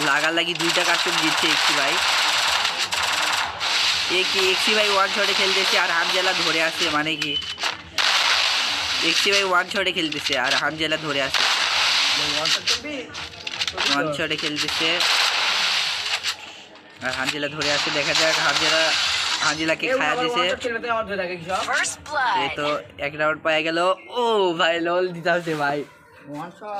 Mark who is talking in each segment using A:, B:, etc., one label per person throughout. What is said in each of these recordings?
A: লাগালাগি দুইটা কাস্টম জিতছে এক্সি ভাই। এক্সি ভাই ওয়ান শটে খেলতেছে আর হামজালা ধরে আছে, মানে কি এক্সি ভাই ওয়ান শটে খেলতেছে আর হামজালা ধরে আছে। ওয়ান শটে খেলতেছে আর হামজালা ধরে আছে। দেখা যাক হামজালাকে খায়া দিছে। এই তো এক রাউন্ড পায়ে গেল। ও ভাই লোল দিতে হচ্ছে ভাই,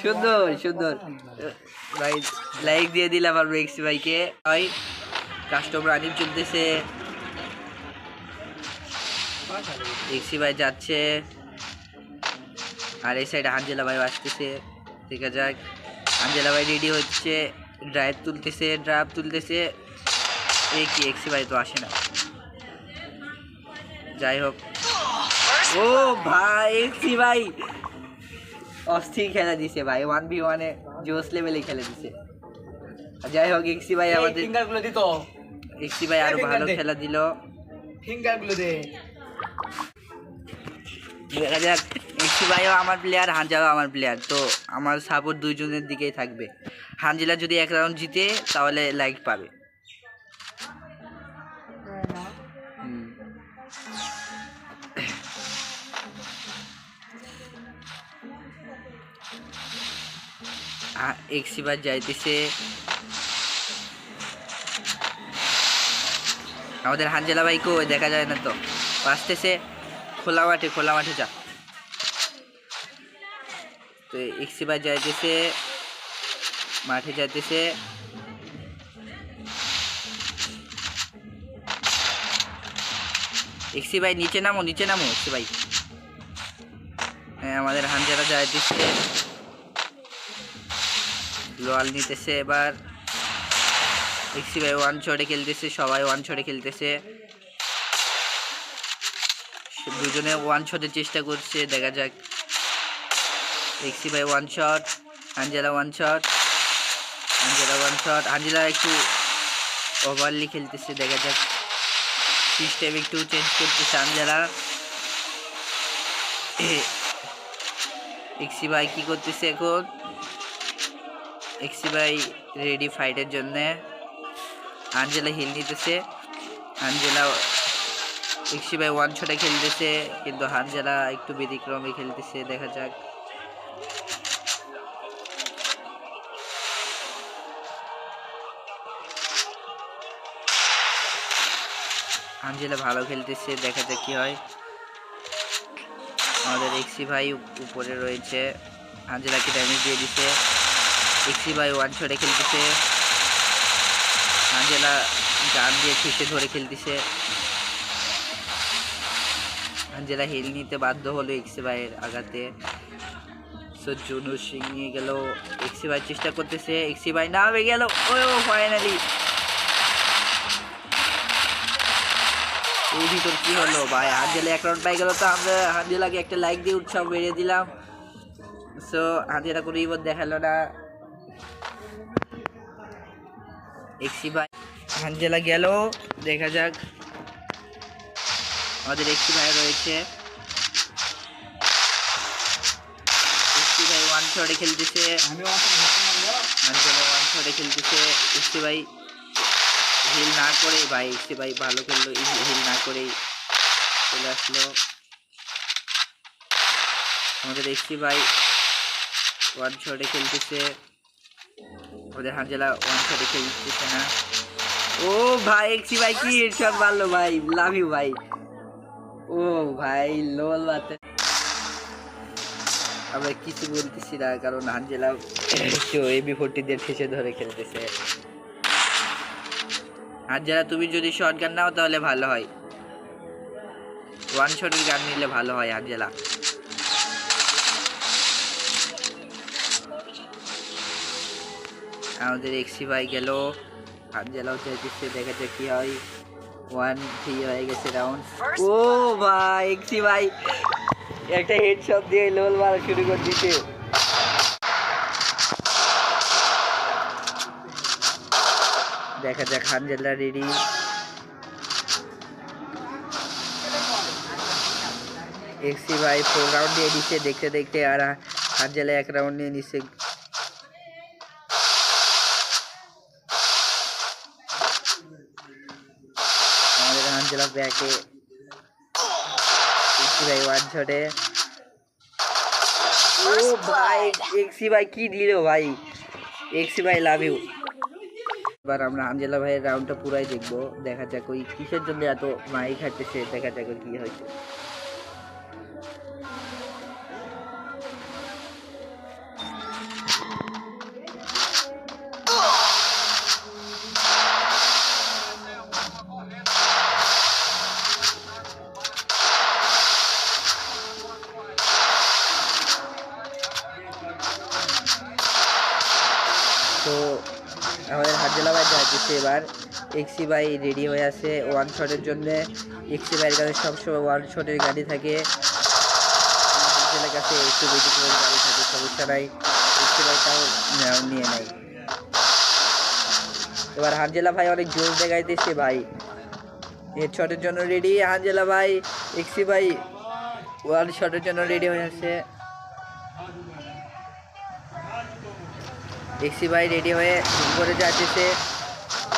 A: সুন্দর সুন্দর ভাই। লাইক দিয়ে দিলাম আর এক্সি ভাইকে। ভাই কাস্টম রানিং চলতেছে, এক্সি ভাই যাচ্ছে আর এই সাইডে হানজেলা ভাই আসতেছে। দেখা যাক, হানজেলা ভাই রেডি হচ্ছে, ড্রাইভ তুলতেছে। এই কি এক্সি ভাই তো আসে না, যাই হোক। ও ভাই এক্সি ভাই অস্থির খেলা দিছে ভাই, 1v1 জোস লেভেলে খেলে দিছে। যাই হোক এক্সি ভাই আমাদের এক্সি ভাই আরো ভালো খেলা দিল। দেখা যাক, এক্সি ভাইও আমার প্লেয়ার, হানজালাও আমার প্লেয়ার, তো আমার সাপোর্ট দুইজনের দিকেই থাকবে। হানজালা যদি এক রাউন্ড জিতে তাহলে লাইক পাবে। এক্সি ভাই যাইতেছে, আমাদের হানজালা ভাইকেও দেখা যায় না তো, আসতেছে। খোলা মাঠে যা। তো এক্সি ভাই যাইতেছে, মাঠে যাইতেছে। এক্সি ভাই নিচে নামো এক্সি ভাই। হ্যাঁ আমাদের হানজালা যাইতেছে, লোয়াল নিতেছে এবার। এক্সি ভাই ওয়ান শটে খেলতেছে, সবাই ওয়ান শটে খেলতেছে, দুজনে ওয়ান শটের চেষ্টা করছে। দেখা যাক, এক্সি ভাই one shot, Hanzala one shot, Hanzala একটু ওভারলি খেলতেছে। দেখা যাক, সিস্টেম একটু চেঞ্জ করতেছে হানজালা। এক্সি ভাই কি করতেছে এখন? এক্সি ভাই রেডি ফাইটের জন্য। হানজালা হিল নিতেছে, এক্সি ভাই ওয়ান শটে খেলতেছে, কিন্তু হানজালা একটু ব্যতিক্রমে খেলতেছে। দেখা যাক, হানজালা ভালো খেলতেছে, দেখা যাক কি হয়। আমাদের এক্সি ভাই উপরে রয়েছে, হানজালাকে ড্যামেজ দিয়ে দিছে। এক্সি ভাই ওয়ান শটে খেলতেছে, হানজালা গান দিয়ে ঠুসে ধরে খেলতেছে। হানজালা হিল নিতে বাধ্য হলো এক্সি ভাইয়ের আঘাতে। জুনু সিং নিয়ে গেল, এক্সি ভাই চেষ্টা করতেছে, এক্সি ভাই নামে গেল। ও ফাইনালি এই ভিতর কি হলো ভাই? হানজালা এক রাউন্ড পাই গেল, তো আমরা হানজালাকে একটা লাইক দিয়ে উৎসাহ বেরিয়ে দিলাম। সো হানজালা কোনো ইভেন্ট দেখালো না। এক্সি ভাই হানজালা গেল, দেখা যাক। আমাদের এক্সি ভাই রয়েছে, এক্সি ভাই ওয়ান শটে খেলতেছে, হানজালা ওয়ান শটে খেলতেছে। এক্সি ভাই হিল না করে, ভাই এক্সি ভাই ভালো খেললো, হিল না করেই চলে আসলো। আমাদের এক্সি ভাই ওয়ান শটে খেলতেছে, ওদের হানজালা ওয়ান শটে খেলতেছে না। ও ভাই এক্সি ভাই কি হেডশট মারলো ভাই, লাভ ইউ ভাই। ও ভাই লোল বাতে আমরা কিছু বলতেছি না, কারণ হানজালা এবি40 দিয়ে ঠেসে ধরে খেলতেছে। হানজালা তুমি যদি শর্ট গান নাও তাহলে ভালো হয়, ওয়ান শটের গান নিলে ভালো হয় হানজালা। আমাদের এক্সি ভাই গেল, হানজালাও চাইতেছে, দেখা যাক কি হয়। 1-3 হয়ে গেছে রাউন্ড। ও ভাই এক্সি ভাই একটা হেডশট দিয়ে লোল মারা শুরু করে দিতে। দেখা যাক, হানজালা রেডি। এক্সি ভাই 4 রাউন্ড নিয়ে নিচ্ছে দেখতে দেখতে, আর হানজালা 1 রাউন্ড নিয়ে নিচ্ছে। হানজেলা ব্যাকে এক্সি ভাই ওয়ান শটে। ও ভাই এক্সি ভাই কি দিল ভাই, এক্সি ভাই লাভ ইউ। এবার আমরা হানজেলা ভাইয়ের রাউন্ডটা পুরাই দেখবো, দেখা যাক ওই কিসের জন্য এত মাই খাইতেছে, দেখা যাক কি হয়েছে। তো আমাদের হানজেলা ভাই যাচ্ছে এবার, এক্সি ভাই রেডি হয়ে আছে ওয়ান শটের জন্য। এক্সি ভাইয়ের কাছে সবসময় ওয়ান শটের গাড়ি থাকে, হানজেলার কাছে একটু বেশি করে গাড়ি থাকে, সমস্যা নাই, এক্সি ভাইটাও নিয়ে নেয়। এবার হানজেলা ভাই অনেক জোর দেখাইতেছে ভাই, হেড শটের জন্য রেডি হানজেলা ভাই। এক্সি ভাই ওয়ান শটের জন্য রেডি হয়ে আছে। এক্সি ভাই রেডি হয়ে উপরে যাচ্ছে,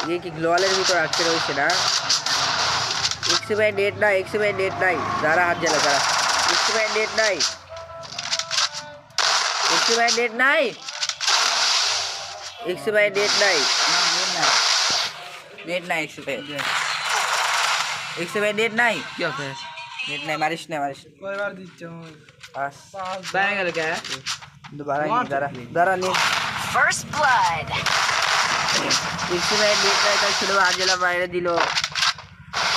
A: ইয়ে কি গ্লোয়ালের ভিতর আটকে রয়েছে না? এক্সি ভাই নেট নাই, এক্সি ভাই নেট নাই, যারা হানজেলা যারা, এক্সি ভাই নেট নাই, এক্সি ভাই নেট নাই, এক্সি ভাই নেট নাই, নেট নাই, এক্সি ভাই, এক্সি ভাই নেট নাই, কি হবে নেট নাই, মারিস না মারিস কয়বার দিচ্ছ পাস বাইরে গেল কে দুবারা দাঁড়া দাঁড়া নেট ফার্স্ট ব্লাড। এক্সি ভাই নেট নাই তাই ছিল, হানজেলা বাইরে দিল,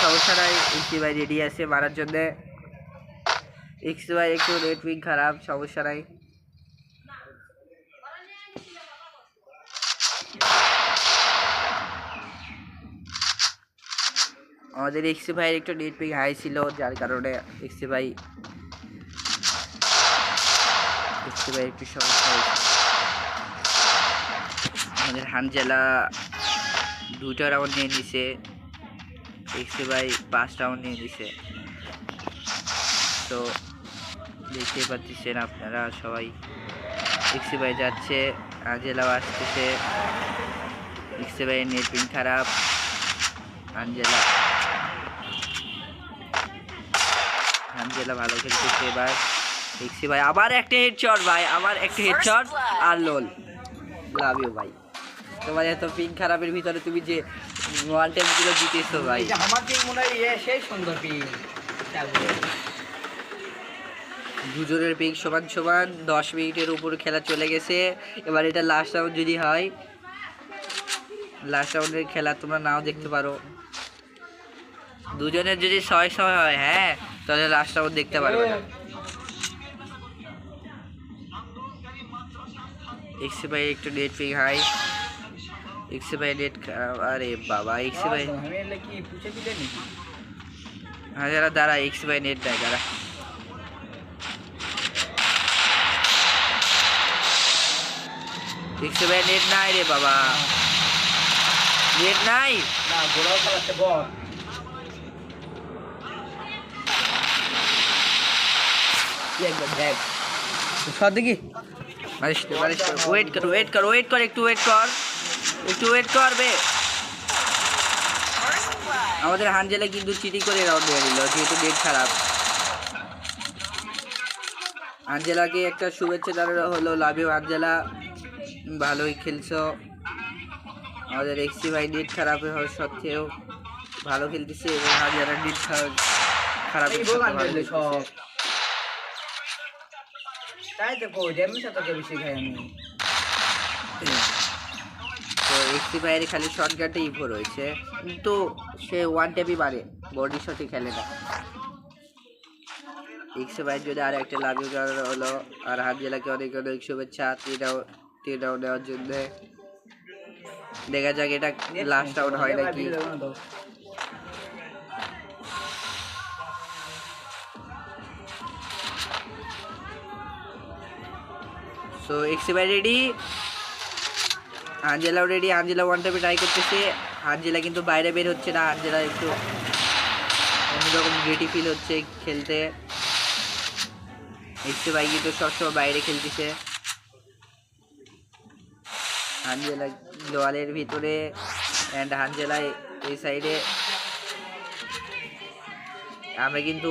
A: সমস্যা নাই, এক্সি ভাই রেডি আছে মারার জন্য। এক্সি ভাই একটু নেট উইং খারাপ, সমস্যা নাই। আমাদের এক্সি ভাইয়ের একটু নেট পিং হাই ছিল, যার কারণে এক্সি ভাই একটু সমস্যা হয়েছে। আমাদের হানজেলা 2টা রাউন্ড নিয়ে নিছে, এক্সি ভাই 5 রাউন্ড নিয়ে নিছে। তো দেখতে পাচ্ছেন আপনারা সবাই, এক্সি ভাই যাচ্ছে, হানজেলাও আসতেছে, এক্সি ভাইয়ের নেট পিং খারাপ, হানজেলা ভালো খেলতেছে। এবার এক্সি ভাই আবার একটা হেডশট ভাই, আবার একটা হেডশট আর লোল, লাভ ইউ ভাই। তোমার এত পিং খারাপের ভিতরে তুমি যে ওয়ান টাইম গুলো জিতেছো ভাই, আমার পিং মনে হয় সেই সুন্দর পিং, দুজনের পিং সমান সমান, 10 মিনিটের উপর খেলা চলে গেছে। এবার এটা লাস্ট রাউন্ড যদি হয়, লাস্ট রাউন্ডের খেলা তোমরা নাও দেখতে পারো, দুজনের যদি 6-6 হয়, হ্যাঁ তাহলে লাস্ট রাউন্ড দেখতে পারবে না। এক্সি ভাই একটু নেট পিং হাই, এক্সি ভাই নেট, আরে বাবা এক্সি ভাই হ্যাঁ যারা দাঁড়া, এক্সি ভাই নেট দেয় দাঁড়া, এক্সি ভাই নেট নাই রে বাবা, নেট নাই না, গোড়াও চালাচ্ছে বল। একবার দেখ সব দেখি, ওয়েট কর একটু ওয়েট কর বে। আমাদের হানজেলা কিন্তু চিটিং করে রাউন্ড দিয়ে দিল, যেহেতু নেট খারাপ। হানজেলাকে একটা শুভেচ্ছা জানানো হলো, লাভ ইউ হানজেলা, ভালোই খেলছো। আমাদের এক্সি ভাই নেট খারাপ হওয়ার সত্ত্বেও ভালো খেলতেছে, এবং হানজেলা নেট খারাপ তাই তো বেশি খাই আমি। তো এক্সি ভাইয়ের খালি শর্ট গানটা ইভো রয়েছে, কিন্তু সে ওয়ান ট্যাপই মারে, বডি শটই খেলে না। এক্সি ভাইয়ের যদি আর একটা লাভ ইউ জানানো হলো, আর হানজেলাকে অনেক অনেক শুভেচ্ছা 3 রাউন্ড নেওয়ার জন্য। দেখা যাক এটা লাস্ট রাউন্ড হয় নাকি। তো এক্সি ভাই রেডি, হানজেলাও রেডি, হানজেলা ওয়ান টাইপে ট্রাই করতেছে, হানজেলা কিন্তু বাইরে বের হচ্ছে না, হানজেলা একটু অন্যরকম গেটি ফিল হচ্ছে খেলতে। এক্সি ভাই কিন্তু সবসময় বাইরে খেলতেছে, হানজেলা দেওয়ালের ভিতরে, অ্যান্ড হানজেলা এই সাইডে। আমরা কিন্তু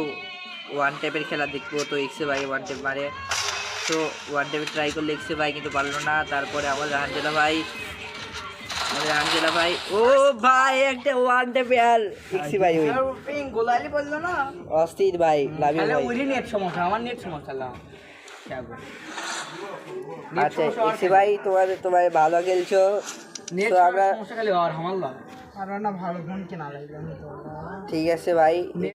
A: ওয়ান ট্যাপের খেলা দেখবো। তো এক্সে ভাই ওয়ান ট্যাপ মারে, তো ওয়ান ট্যাপে ট্রাই করলে এক্সে ভাই কিন্তু পারলো না। তারপরে আমাদের আঞ্জেলা ভাই ও ভাই একটা ওয়ান ট্যাপে আর এক্সে ভাই ওই
B: গোলালি বললো না
A: অস্থির ভাই লাভি ভাই।
B: ওই নেট সমস্যা, আমার নেট সমস্যা না।
A: আচ্ছা এক্সে ভাই তোমার ভালো খেলছো। তো আমরা
B: সমস্যা খালি আর আমার না ভালো ফোন কেনা লাগবে।
A: ঠিক আছে ভাই।